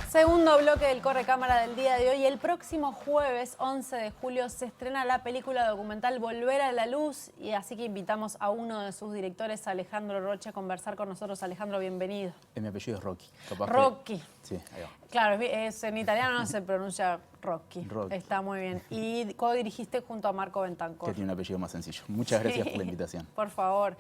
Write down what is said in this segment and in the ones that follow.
Segundo bloque del Corre Cámara del día de hoy. El próximo jueves 11 de julio se estrena la película documental Volver a la Luz, y así que invitamos a uno de sus directores, Alejandro Roche, a conversar con nosotros. Alejandro, bienvenido. Mi apellido es Rocky. Capaz Rocky. que... Sí, ahí va. Claro, en italiano no se pronuncia Rocky. Rocky. Está muy bien. Y co-dirigiste junto a Marco Bentancor. Que tiene un apellido más sencillo. Muchas gracias por la invitación. Por favor.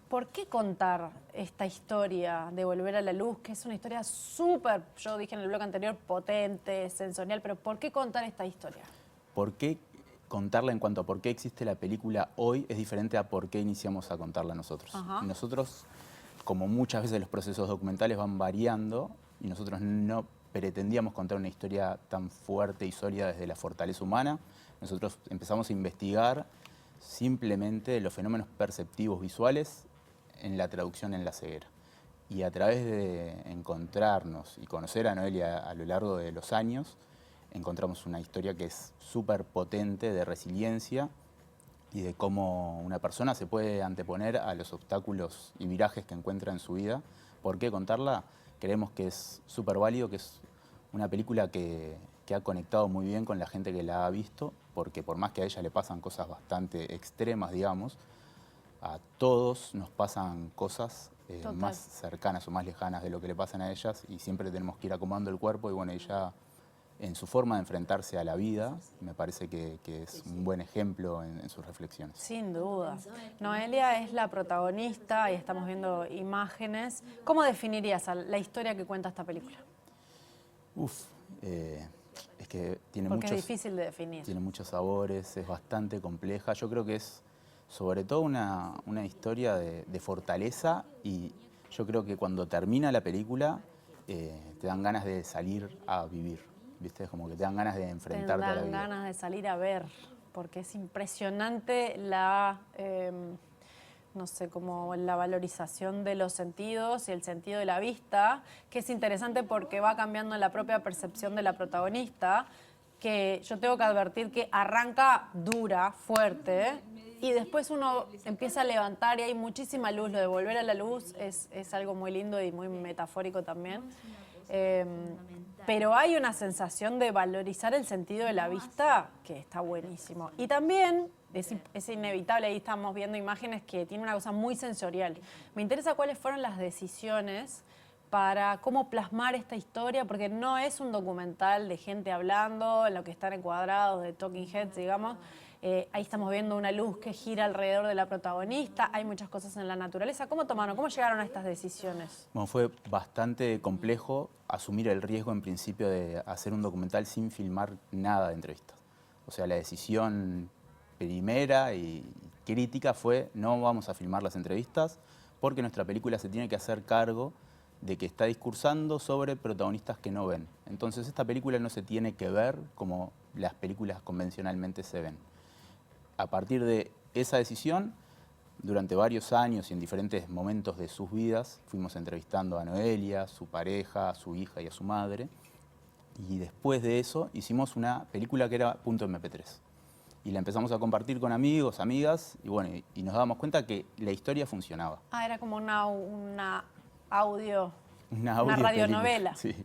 ¿Por qué contar esta historia de Volver a la Luz? Que es una historia súper, yo dije en el blog anterior, potente, sensorial, pero ¿por qué contar esta historia? ¿Por qué contarla en cuanto a por qué existe la película hoy es diferente a por qué iniciamos a contarla nosotros? Ajá. Nosotros, como muchas veces los procesos documentales van variando, y nosotros no pretendíamos contar una historia tan fuerte y sólida desde la fortaleza humana, nosotros empezamos a investigar simplemente los fenómenos perceptivos visuales en la traducción en la ceguera. Y a través de encontrarnos y conocer a Noelia a lo largo de los años, encontramos una historia que es súper potente de resiliencia y de cómo una persona se puede anteponer a los obstáculos y virajes que encuentra en su vida. ¿Por qué contarla? Creemos que es súper válido, que es una película que ha conectado muy bien con la gente que la ha visto, porque por más que a ella le pasan cosas bastante extremas, digamos, a todos nos pasan cosas más cercanas o más lejanas de lo que le pasan a ellas, y siempre tenemos que ir acomodando el cuerpo. Y bueno, ella, en su forma de enfrentarse a la vida, me parece que es un buen ejemplo en sus reflexiones. Sin duda. Noelia es la protagonista y estamos viendo imágenes. ¿Cómo definirías la historia que cuenta esta película? Es que tiene Porque es difícil de definir. Tiene muchos sabores, es bastante compleja. Yo creo que es sobre todo una historia de fortaleza, y yo creo que cuando termina la película te dan ganas de salir a vivir, ¿viste? Como que te dan ganas de enfrentarte a la vida. Te dan ganas de salir a ver, porque es impresionante la, no sé, como la valorización de los sentidos y el sentido de la vista, que es interesante porque va cambiando la propia percepción de la protagonista, que yo tengo que advertir que arranca dura, fuerte, y después uno empieza a levantar y hay muchísima luz. Lo de Volver a la Luz es algo muy lindo y muy metafórico también. Pero hay una sensación de valorizar el sentido de la vista que está buenísimo. Y también es inevitable, ahí estamos viendo imágenes que tienen una cosa muy sensorial. Me interesa cuáles fueron las decisiones para cómo plasmar esta historia, porque no es un documental de gente hablando, en lo que están encuadrados, de talking heads, digamos. Ahí estamos viendo una luz que gira alrededor de la protagonista, hay muchas cosas en la naturaleza. ¿Cómo tomaron? ¿Cómo llegaron a estas decisiones? Bueno, fue bastante complejo asumir el riesgo en principio de hacer un documental sin filmar nada de entrevistas. O sea, la decisión primera y crítica fue: no vamos a filmar las entrevistas porque nuestra película se tiene que hacer cargo de que está discursando sobre protagonistas que no ven. Entonces esta película no se tiene que ver como las películas convencionalmente se ven. A partir de esa decisión, durante varios años y en diferentes momentos de sus vidas, fuimos entrevistando a Noelia, a su pareja, a su hija y a su madre. Y después de eso hicimos una película que era .mp3. Y la empezamos a compartir con amigos, amigas, y bueno, y nos dábamos cuenta que la historia funcionaba. Ah, era como una audio, una radionovela. Sí.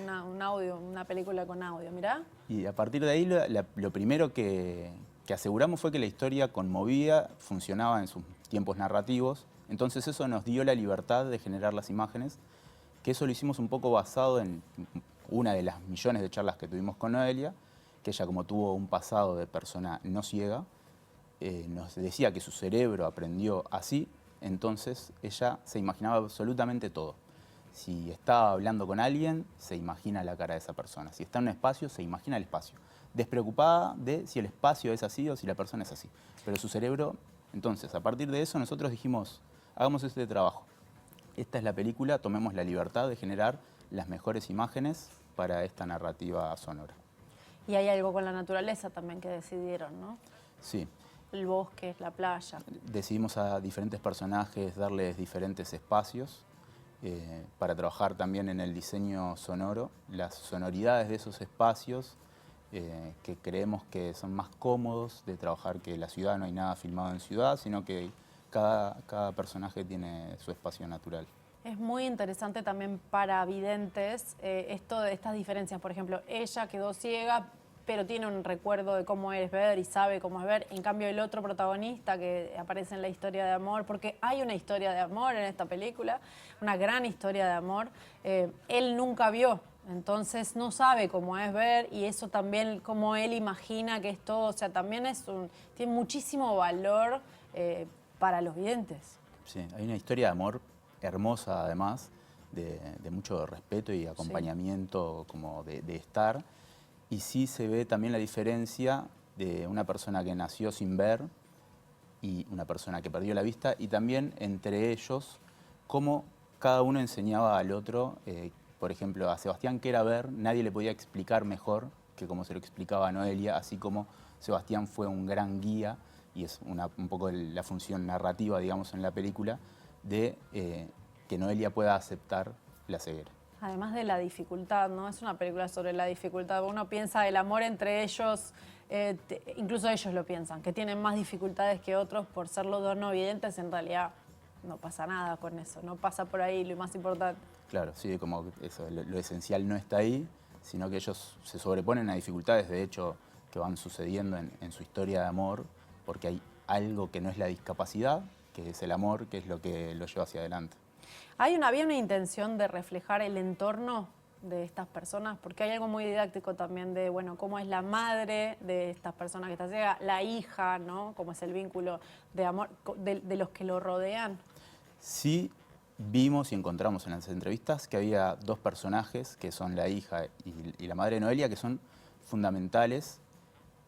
Un audio, una película con audio, mirá. Y a partir de ahí lo primero que aseguramos fue que la historia conmovía, funcionaba en sus tiempos narrativos. Entonces eso nos dio la libertad de generar las imágenes, que eso lo hicimos un poco basado en una de las millones de charlas que tuvimos con Noelia, que ella, como tuvo un pasado de persona no ciega, nos decía que su cerebro aprendió así. Entonces ella se imaginaba absolutamente todo. Si está hablando con alguien, se imagina la cara de esa persona. Si está en un espacio, se imagina el espacio. Despreocupada de si el espacio es así o si la persona es así. Pero su cerebro... Entonces, a partir de eso, nosotros dijimos: hagamos este trabajo. Esta es la película, tomemos la libertad de generar las mejores imágenes para esta narrativa sonora. Y hay algo con la naturaleza también que decidieron, ¿no? Sí. El bosque, la playa. Decidimos a diferentes personajes darles diferentes espacios para trabajar también en el diseño sonoro, las sonoridades de esos espacios que creemos que son más cómodos de trabajar que la ciudad. No hay nada filmado en ciudad, sino que cada personaje tiene su espacio natural. Es muy interesante también para videntes esto de estas diferencias. Por ejemplo, ella quedó ciega, pero tiene un recuerdo de cómo es ver y sabe cómo es ver. En cambio, el otro protagonista que aparece en la historia de amor, porque hay una historia de amor en esta película, una gran historia de amor, él nunca vio. Entonces no sabe cómo es ver y eso también, cómo él imagina que es todo. O sea, también tiene muchísimo valor para los videntes. Sí, hay una historia de amor hermosa además, de mucho respeto y acompañamiento como de estar. Y sí se ve también la diferencia de una persona que nació sin ver y una persona que perdió la vista, y también entre ellos cómo cada uno enseñaba al otro. Por ejemplo, a Sebastián, que era ver, nadie le podía explicar mejor que como se lo explicaba a Noelia, así como Sebastián fue un gran guía, y es un poco la función narrativa, digamos, en la película, de que Noelia pueda aceptar la ceguera. Además de la dificultad, ¿no? Es una película sobre la dificultad. Uno piensa el amor entre ellos, incluso ellos lo piensan, que tienen más dificultades que otros por ser los dos no videntes. En realidad no pasa nada con eso, no pasa por ahí lo más importante. Claro, sí, como eso, lo esencial no está ahí, sino que ellos se sobreponen a dificultades, de hecho, que van sucediendo en su historia de amor, porque hay algo que no es la discapacidad, que es el amor, que es lo que lo lleva hacia adelante. Había una intención de reflejar el entorno de estas personas, porque hay algo muy didáctico también de, bueno, cómo es la madre de estas personas que está ciega, la hija, ¿no? Cómo es el vínculo de amor de los que lo rodean. Sí vimos y encontramos en las entrevistas que había dos personajes, que son la hija y la madre de Noelia, que son fundamentales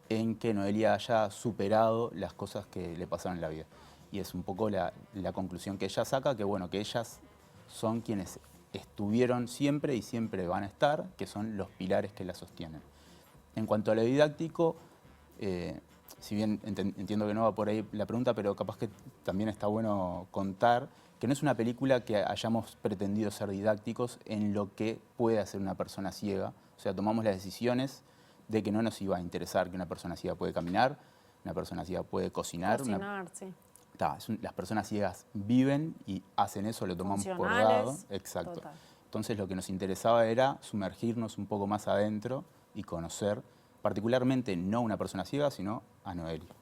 en que Noelia haya superado las cosas que le pasaron en la vida. Y es un poco la conclusión que ella saca, que bueno, que ellas son quienes estuvieron siempre y siempre van a estar, que son los pilares que la sostienen. En cuanto a lo didáctico, si bien entiendo que no va por ahí la pregunta, pero capaz que también está bueno contar que no es una película que hayamos pretendido ser didácticos en lo que puede hacer una persona ciega. O sea, tomamos las decisiones de que no nos iba a interesar que una persona ciega puede caminar, una persona ciega puede cocinar. Sí. Las personas ciegas viven y hacen eso, lo tomamos por dado. Exacto. Total. Entonces lo que nos interesaba era sumergirnos un poco más adentro y conocer, particularmente no a una persona ciega, sino a Noelia.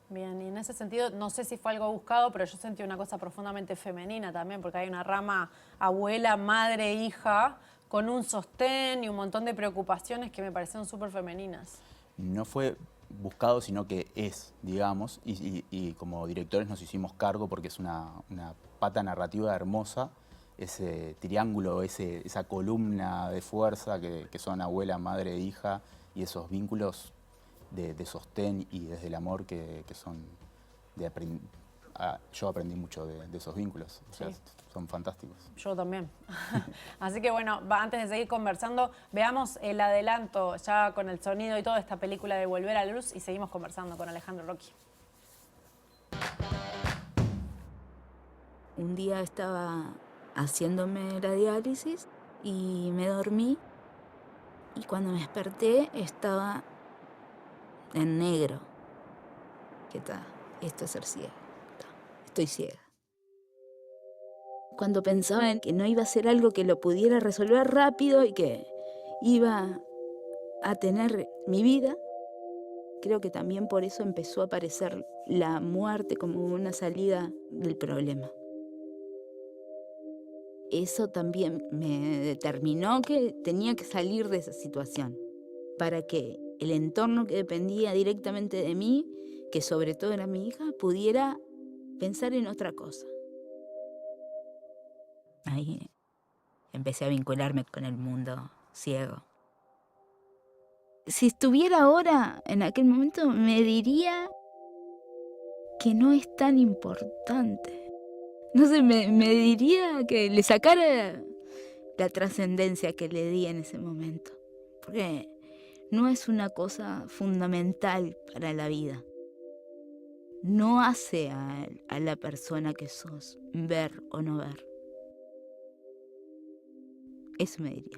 Bien, y en ese sentido, no sé si fue algo buscado, pero yo sentí una cosa profundamente femenina también, porque hay una rama abuela, madre, hija, con un sostén y un montón de preocupaciones que me parecieron súper femeninas. No fue buscado, sino que es, digamos, y como directores nos hicimos cargo porque es una pata narrativa hermosa, ese triángulo, esa columna de fuerza que son abuela, madre, hija, y esos vínculos de sostén y desde el amor que son yo aprendí mucho de esos vínculos, o sea, son fantásticos. Yo también. Así que bueno, antes de seguir conversando, veamos el adelanto ya con el sonido y toda esta película de Volver a la Luz y seguimos conversando con Alejandro Rocchi. Un día estaba haciéndome la diálisis y me dormí, y cuando me desperté estaba en negro. ¿Qué tal? Esto es ser ciega. Estoy ciega. Cuando pensaba en que no iba a ser algo que lo pudiera resolver rápido y que iba a tener mi vida, creo que también por eso empezó a aparecer la muerte como una salida del problema. Eso también me determinó que tenía que salir de esa situación, para que el entorno que dependía directamente de mí, que sobre todo era mi hija, pudiera pensar en otra cosa. Ahí empecé a vincularme con el mundo ciego. Si estuviera ahora, en aquel momento, me diría que no es tan importante. No sé, me diría que le sacara la trascendencia que le di en ese momento. Porque no es una cosa fundamental para la vida. No hace a la persona que sos ver o no ver. Eso me diría.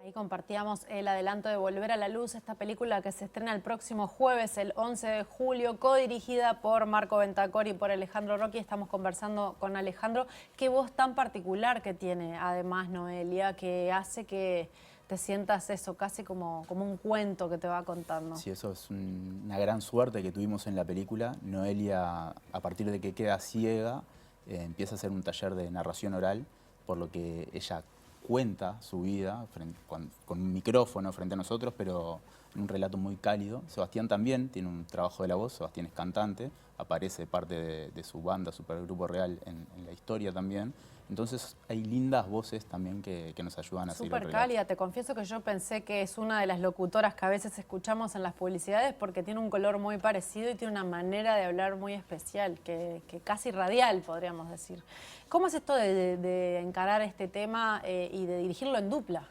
Ahí Ahí compartíamos el adelanto de Volver a la Luz, esta película que se estrena el próximo jueves, el 11 de julio, codirigida por Marco Ventacor y por Alejandro Rocchi. Estamos conversando con Alejandro. Qué voz tan particular que tiene, además, Noelia, que hace que te sientas eso, casi como un cuento que te va contando. Sí, eso es una gran suerte que tuvimos en la película. Noelia, a partir de que queda ciega, empieza a hacer un taller de narración oral, por lo que ella cuenta su vida con un micrófono frente a nosotros, pero en un relato muy cálido. Sebastián también tiene un trabajo de la voz, Sebastián es cantante, aparece parte de su banda, Supergrupo Real, en la historia también. Entonces hay lindas voces también que nos ayudan a seguir el Súper relato. cálida, te confieso que yo pensé que es una de las locutoras que a veces escuchamos en las publicidades porque tiene un color muy parecido y tiene una manera de hablar muy especial, que casi radial, podríamos decir. ¿Cómo es esto de encarar este tema y de dirigirlo en dupla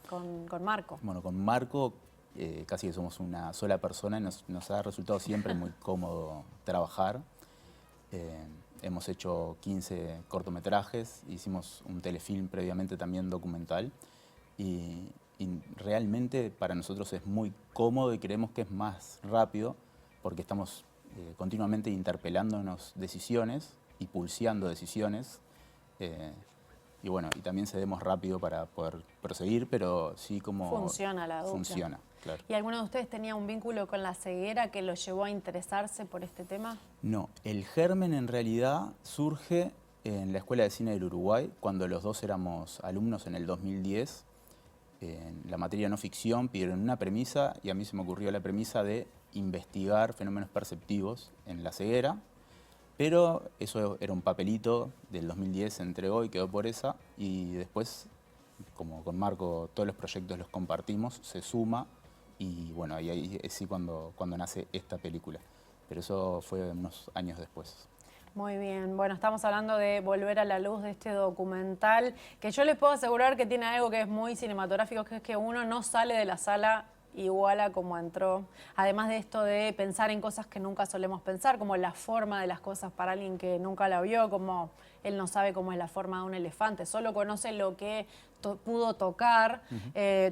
con Marco? Bueno, con Marco casi que somos una sola persona y nos ha resultado siempre muy cómodo trabajar. Hemos hecho 15 cortometrajes, hicimos un telefilm previamente también documental y realmente para nosotros es muy cómodo y creemos que es más rápido porque estamos continuamente interpelándonos decisiones y pulseando decisiones y bueno, y también cedemos rápido para poder proseguir, pero sí como... Funciona la dupla. Funciona, claro. ¿Y alguno de ustedes tenía un vínculo con la ceguera que lo llevó a interesarse por este tema? No, el germen en realidad surge en la Escuela de Cine del Uruguay, cuando los dos éramos alumnos en el 2010. En la materia no ficción pidieron una premisa y a mí se me ocurrió la premisa de investigar fenómenos perceptivos en la ceguera, pero eso era un papelito del 2010, se entregó y quedó por esa, y después, como con Marco todos los proyectos los compartimos, se suma y bueno, ahí es sí cuando nace esta película. Pero eso fue unos años después. Muy bien, bueno, estamos hablando de Volver a la Luz, de este documental, que yo les puedo asegurar que tiene algo que es muy cinematográfico, que es que uno no sale de la sala igual a como entró. Además de esto de pensar en cosas que nunca solemos pensar, como la forma de las cosas para alguien que nunca la vio, como él no sabe cómo es la forma de un elefante, solo conoce lo que pudo tocar,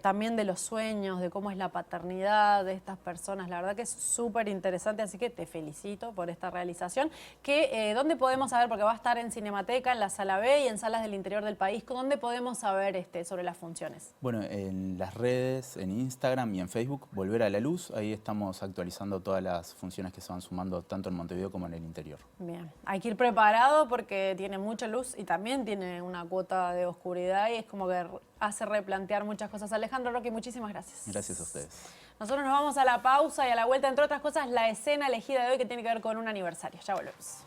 también de los sueños, de cómo es la paternidad de estas personas. La verdad que es súper interesante, así que te felicito por esta realización. ¿Dónde podemos saber? Porque va a estar en Cinemateca, en la Sala B y en salas del interior del país. ¿Dónde podemos saber sobre las funciones? Bueno, en las redes, en Instagram y en Facebook, Volver a la Luz, ahí estamos actualizando todas las funciones que se van sumando tanto en Montevideo como en el interior. Bien, hay que ir preparado porque tiene mucha luz y también tiene una cuota de oscuridad y es como que hace replantear muchas cosas. Alejandro Rocchi, muchísimas gracias. Gracias a ustedes. Nosotros nos vamos a la pausa y a la vuelta, entre otras cosas, la escena elegida de hoy que tiene que ver con un aniversario. Ya volvemos.